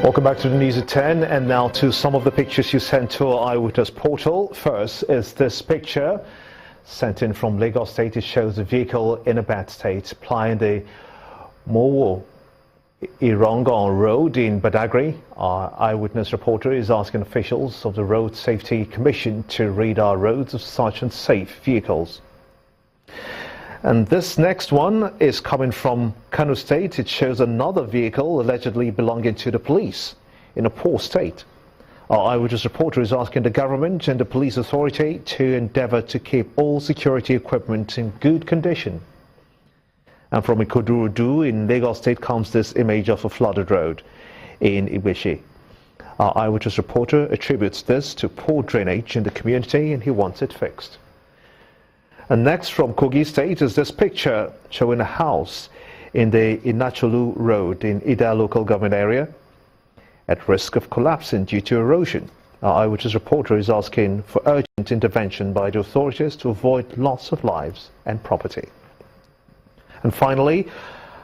Welcome back to the news at 10, and now to some of the pictures you sent to our Eyewitness portal. First is this picture sent in from Lagos State. It shows a vehicle in a bad state plying the Mowo Irongon Road in Badagry. Our Eyewitness reporter is asking officials of the Road Safety Commission to rid our roads of such unsafe vehicles. And this next one is coming from Kano State. It shows another vehicle allegedly belonging to the police in a poor state. Our Eyewitness reporter is asking the government and the police authority to endeavour to keep all security equipment in good condition. And from Ikodurudu in Lagos State comes this image of a flooded road in Ibishi. Our Eyewitness reporter attributes this to poor drainage in the community and he wants it fixed. And next from Kogi State is this picture showing a house in the Inacholu Road in Ida local government area at risk of collapsing due to erosion. Our Eyewitness reporter is asking for urgent intervention by the authorities to avoid loss of lives and property. And finally,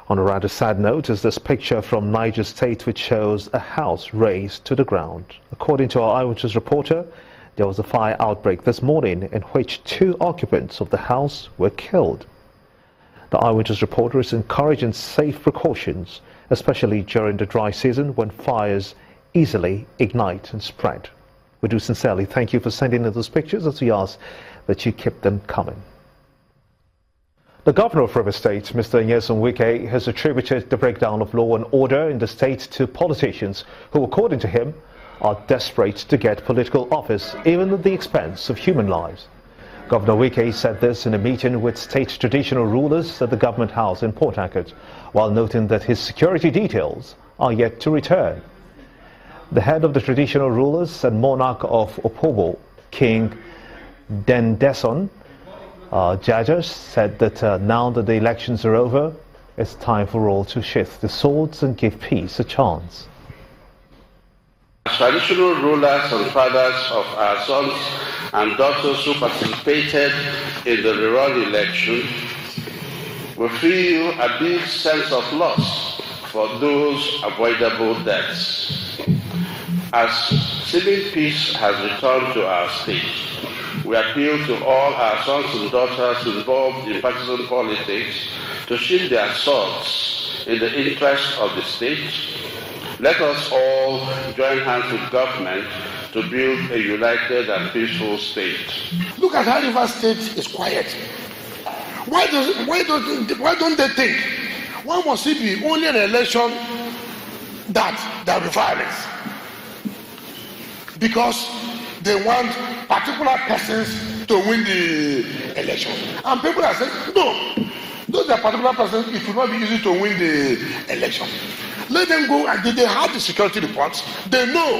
on a rather sad note, is this picture from Niger State which shows a house razed to the ground. According to our Eyewitness reporter, there was a fire outbreak this morning in which 2 occupants of the house were killed. The Eyewitness reporter is encouraging safe precautions, especially during the dry season when fires easily ignite and spread. We do sincerely thank you for sending in those pictures, as we ask that you keep them coming. The governor of Rivers State, Mr. Nyesom Wike, has attributed the breakdown of law and order in the state to politicians who, according to him, are desperate to get political office, even at the expense of human lives. Governor Wike said this in a meeting with state traditional rulers at the Government House in Port Harcourt, while noting that his security details are yet to return. The head of the traditional rulers and monarch of Opobo, King Dendeson Jajas, said that now that the elections are over, it's time for all to sheath the swords and give peace a chance. Traditional rulers and fathers of our sons and daughters who participated in the rerun election will feel a deep sense of loss for those avoidable deaths. As civil peace has returned to our state, we appeal to all our sons and daughters involved in partisan politics to sheath their swords in the interest of the state. Let us all join hands with government to build a united and peaceful state. Look at how Rivers State is quiet. Why don't they think? Why must it be only an election that there will be violence? Because they want particular persons to win the election. And people are saying, no, those are particular persons, it will not be easy to win the election. Let them go, and they have the security reports. They know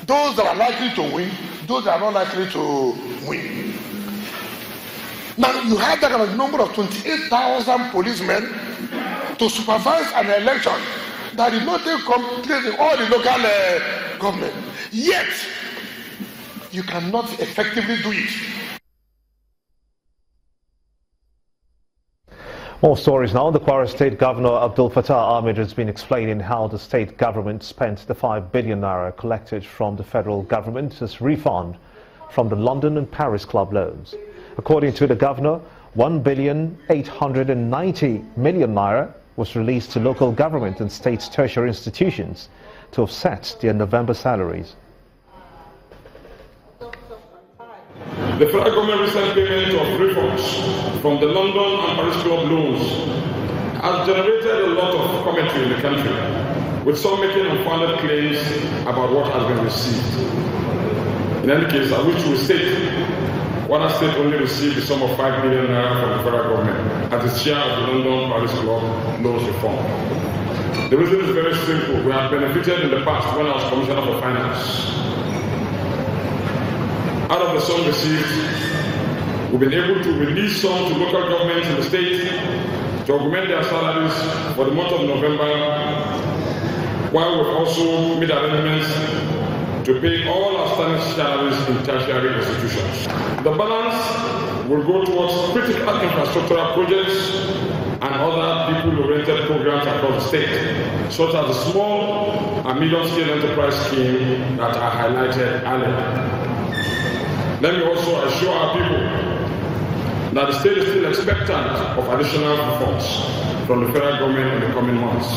those that are likely to win, those that are not likely to win. Now, you have that kind of number of 28,000 policemen to supervise an election that did not take place in all the local government. Yet, you cannot effectively do it. More stories now. The Kwara State Governor Abdul Fattah Ahmed has been explaining how the state government spent the 5 billion naira collected from the federal government as refund from the London and Paris club loans. According to the governor, 1,890 million naira was released to local government and state tertiary institutions to offset their November salaries. The federal government recent payment of refunds from the London and Paris club loans has generated a lot of commentary in the country, with some making unfounded claims about what has been received. In any case, I wish to state, Kwara State only received the sum of 5 billion naira from the federal government as its share of the London Paris club loans reform. The reason is very simple. We have benefited in the past when I was Commissioner for Finance. Out of the sum received, we've been able to release some to local governments in the state to augment their salaries for the month of November, while we've also made arrangements to pay all outstanding salaries in tertiary institutions. The balance will go towards critical infrastructural projects and other people-oriented programs across the state, such as the small and medium-scale enterprise scheme that are highlighted earlier. Let me also assure our people that the state is still expectant of additional reforms from the federal government in the coming months.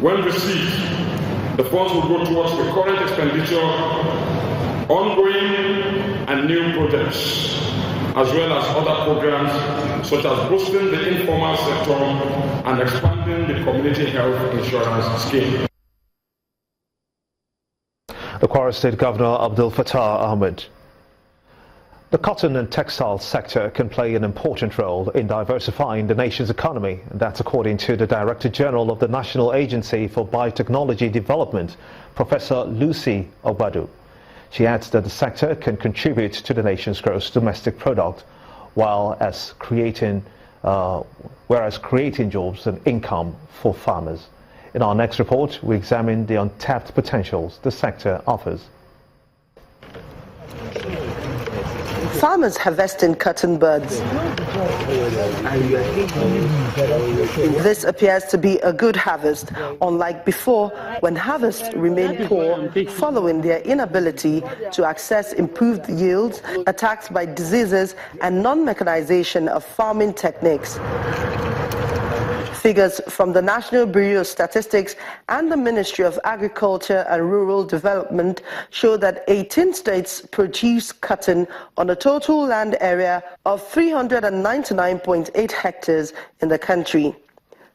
When received, the funds will go towards the current expenditure, ongoing and new projects, as well as other programs such as boosting the informal sector and expanding the community health insurance scheme. The Kwara State Governor Abdul Fattah Ahmed. The cotton and textile sector can play an important role in diversifying the nation's economy. That's according to the Director General of the National Agency for Biotechnology Development, Professor Lucy Obadu. She adds that the sector can contribute to the nation's gross domestic product, whereas creating jobs and income for farmers. In our next report, we examine the untapped potentials the sector offers. Farmers harvesting cotton buds. This appears to be a good harvest, unlike before when harvests remained poor following their inability to access improved yields, attacks by diseases and non-mechanization of farming techniques. Figures from the National Bureau of Statistics and the Ministry of Agriculture and Rural Development show that 18 states produce cotton on a total land area of 399.8 hectares in the country.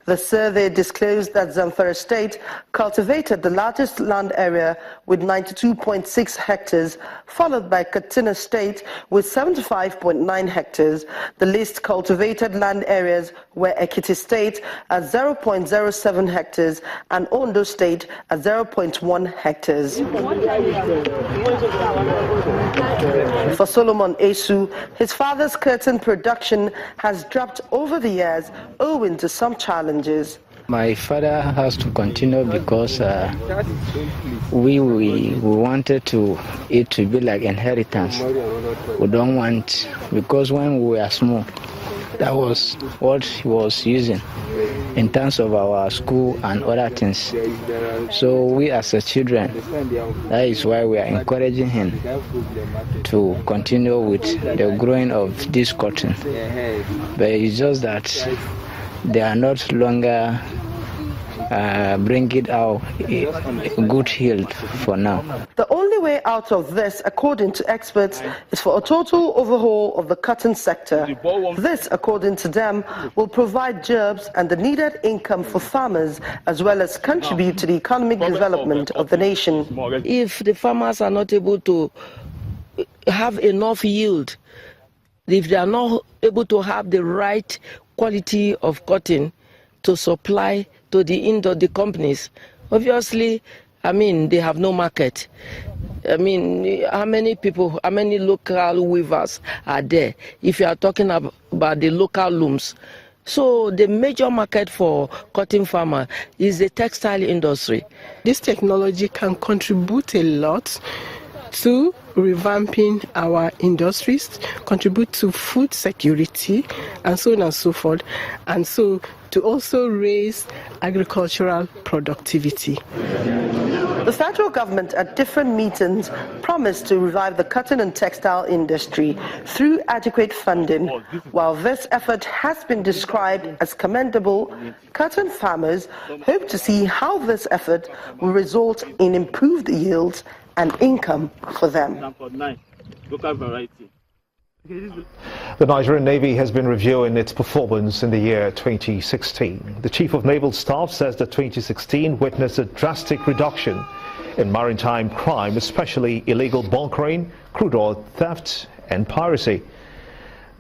The survey disclosed that Zamfara State cultivated the largest land area with 92.6 hectares, followed by Katsina State with 75.9 hectares. The least cultivated land areas were Ekiti State at 0.07 hectares and Ondo State at 0.1 hectares. For Solomon Esu, his father's cotton production has dropped over the years owing to some challenges. My father has to continue because we wanted it to be like inheritance. We don't want, because when we were small, that was what he was using in terms of our school and other things. So we as a children, that is why we are encouraging him to continue with the growing of this cotton. But it's just that they are not longer bringing out a good yield for now. The only way out of this, according to experts, is for a total overhaul of the cotton sector. This, according to them, will provide jobs and the needed income for farmers, as well as contribute to the economic development of the nation. If the farmers are not able to have enough yield, if they are not able to have the right quality of cotton to supply to the companies, obviously, they have no market. How many local weavers are there if you are talking about the local looms? So the major market for cotton farmer is the textile industry. This technology can contribute a lot to revamping our industries, contribute to food security, and so on and so forth, and so to also raise agricultural productivity. The federal government at different meetings promised to revive the cotton and textile industry through adequate funding. While this effort has been described as commendable, cotton farmers hope to see how this effort will result in improved yields and income for them. The Nigerian Navy has been reviewing its performance in the year 2016. The Chief of Naval Staff says that 2016 witnessed a drastic reduction in maritime crime, especially illegal bunkering, crude oil theft and piracy.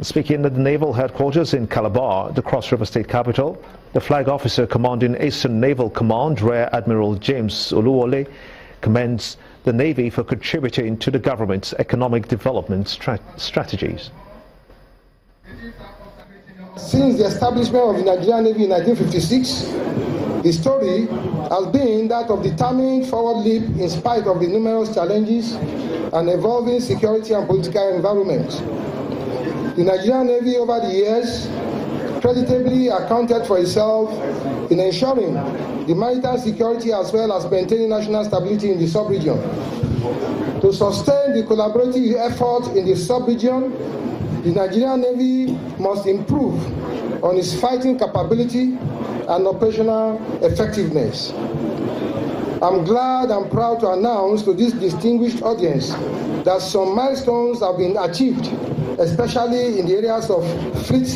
Speaking at the naval headquarters in Calabar, the Cross River State capital, the flag officer commanding Eastern Naval Command, Rear Admiral James Oluwole, commends the Navy for contributing to the government's economic development strategies. Since the establishment of the Nigerian Navy in 1956, His story has been that of determined forward leap in spite of the numerous challenges and evolving security and political environment. The Nigerian Navy over the years creditably accounted for itself in ensuring the maritime security as well as maintaining national stability in the sub-region. To sustain the collaborative effort in the sub-region, the Nigerian Navy must improve on its fighting capability and operational effectiveness. I'm glad and proud to announce to this distinguished audience that some milestones have been achieved, especially in the areas of fleet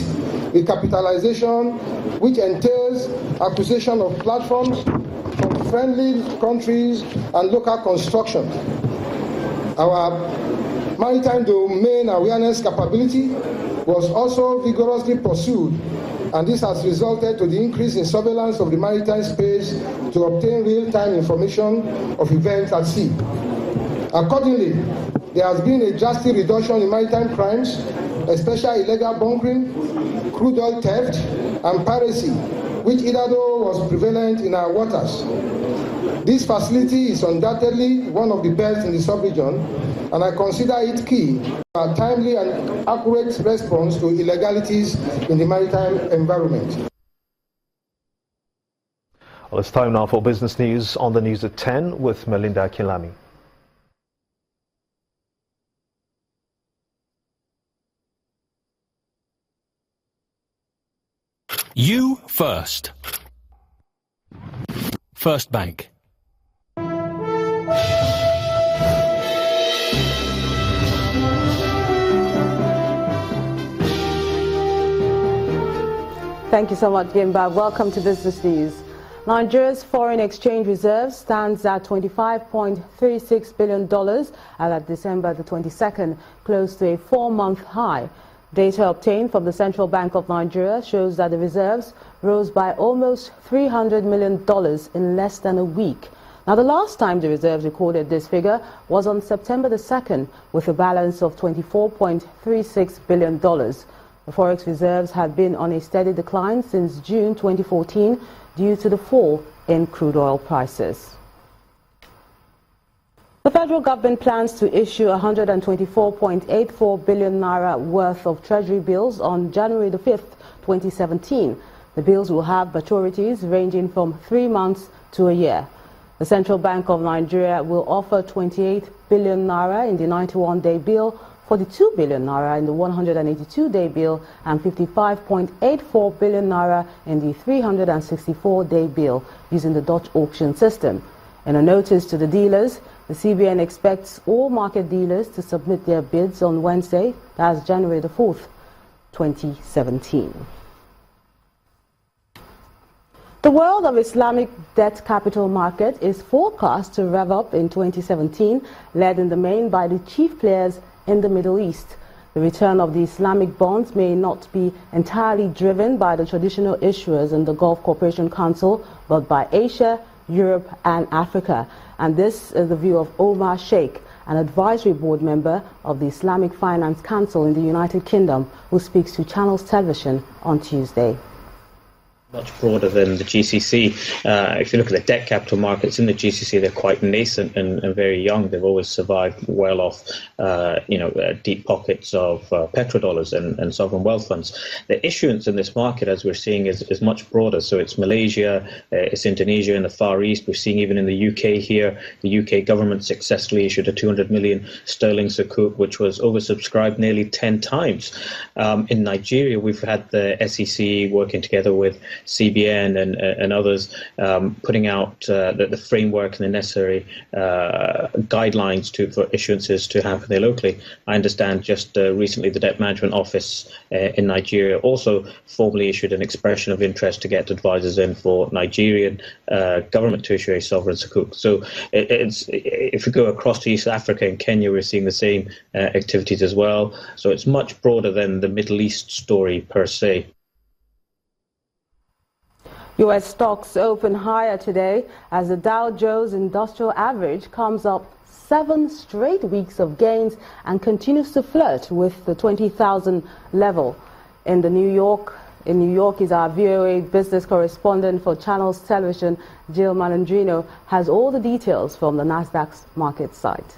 recapitalization, which entails acquisition of platforms from friendly countries and local construction. Our maritime domain awareness capability was also vigorously pursued, and this has resulted to the increase in surveillance of the maritime space to obtain real-time information of events at sea. Accordingly, there has been a drastic reduction in maritime crimes, especially illegal bunkering, crude oil theft, and piracy, which hitherto was prevalent in our waters. This facility is undoubtedly one of the best in the sub-region, and I consider it key for a timely and accurate response to illegalities in the maritime environment. Well, it's time now for business news on the news at 10 with Melinda Kilami. You first. First Bank. Thank you so much, Gimba. Welcome to Business News. Nigeria's foreign exchange reserve stands at $25.36 billion as at December the 22nd, close to a 4-month high. Data obtained from the Central Bank of Nigeria shows that the reserves rose by almost $300 million in less than a week. Now, the last time the reserves recorded this figure was on September the 2nd, with a balance of $24.36 billion. The forex reserves have been on a steady decline since June 2014 due to the fall in crude oil prices. The federal government plans to issue 124.84 billion naira worth of treasury bills on January the 5th, 2017. The bills will have maturities ranging from 3 months to a year. The Central Bank of Nigeria will offer 28 billion naira in the 91-day bill, 42 billion naira in the 182-day bill, and 55.84 billion naira in the 364-day bill using the Dutch auction system. In a notice to the dealers, the CBN expects all market dealers to submit their bids on Wednesday, that's January the 4th, 2017. The world of Islamic debt capital market is forecast to rev up in 2017, led in the main by the chief players in the Middle East. The return of the Islamic bonds may not be entirely driven by the traditional issuers in the Gulf Cooperation Council, but by Asia, Europe and Africa. And this is the view of Omar Sheikh, an advisory board member of the Islamic Finance Council in the United Kingdom, who speaks to Channels Television on Tuesday. Much broader than the GCC. If you look at the debt capital markets in the GCC, they're quite nascent and very young. They've always survived well off, deep pockets of petrodollars and sovereign wealth funds. The issuance in this market, as we're seeing, is much broader. So it's Malaysia, it's Indonesia, in the Far East. We're seeing even in the UK here, the UK government successfully issued a 200 million sterling sukuk, which was oversubscribed nearly 10 times. In Nigeria, we've had the SEC working together with CBN and others putting out the framework and the necessary guidelines for issuances to happen there locally. I understand just recently the Debt Management Office in Nigeria also formally issued an expression of interest to get advisors in for Nigerian government to issue a sovereign sukuk. So if we go across to East Africa and Kenya, we're seeing the same activities as well. So it's much broader than the Middle East story per se. U.S. stocks open higher today as the Dow Jones Industrial Average comes up 7 straight weeks of gains and continues to flirt with the 20,000 level. In the New York In New York is our VOA business correspondent for Channels Television, Jill Malandrino, has all the details from the Nasdaq's market site.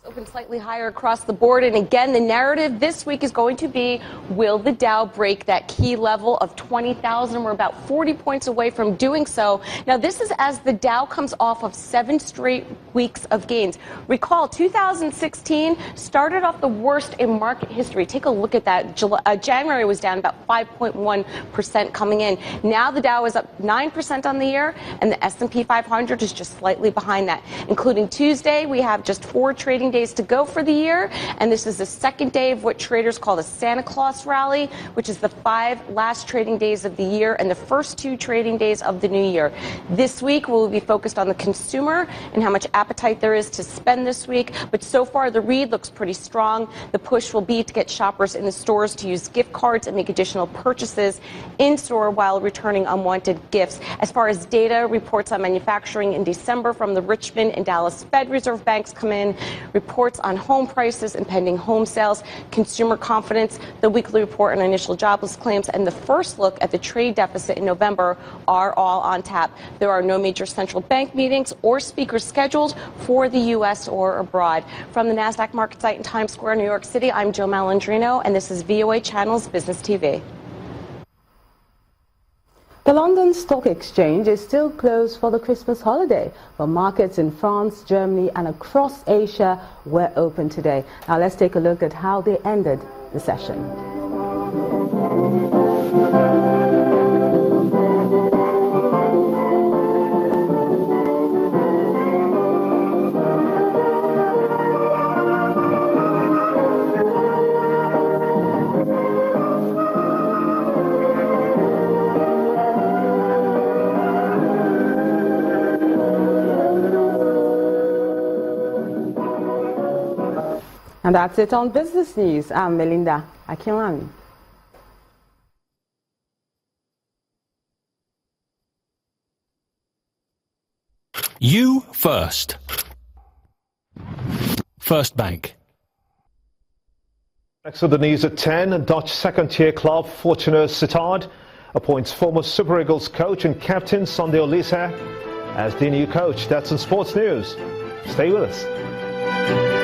Open slightly higher across the board. And again, the narrative this week is going to be, will the Dow break that key level of 20,000? We're about 40 points away from doing so. Now, this is as the Dow comes off of 7 straight weeks of gains. Recall, 2016 started off the worst in market history. Take a look at that. January was down about 5.1% coming in. Now the Dow is up 9% on the year, and the S&P 500 is just slightly behind that. Including Tuesday, we have just 4 trading days to go for the year, and this is the second day of what traders call the Santa Claus rally, which is the 5 last trading days of the year and the first 2 trading days of the new year. This week we'll be focused on the consumer and how much appetite there is to spend this week, but so far the read looks pretty strong. The push will be to get shoppers in the stores to use gift cards and make additional purchases in store while returning unwanted gifts. As far as data, reports on manufacturing in December from the Richmond and Dallas Fed Reserve banks come in. Reports on home prices and pending home sales, consumer confidence, the weekly report on initial jobless claims, and the first look at the trade deficit in November are all on tap. There are no major central bank meetings or speakers scheduled for the U.S. or abroad. From the Nasdaq market site in Times Square, New York City, I'm Jill Malandrino, and this is VOA Channels Business TV. The London Stock Exchange is still closed for the Christmas holiday, but markets in France, Germany and across Asia were open today. Now let's take a look at how they ended the session. And that's it on Business News. I'm Melinda Akinwami. You first. First Bank. Next to the news at 10, Dutch second-tier club Fortuna Sittard appoints former Super Eagles coach and captain Sunday Olise as the new coach. That's in sports news. Stay with us.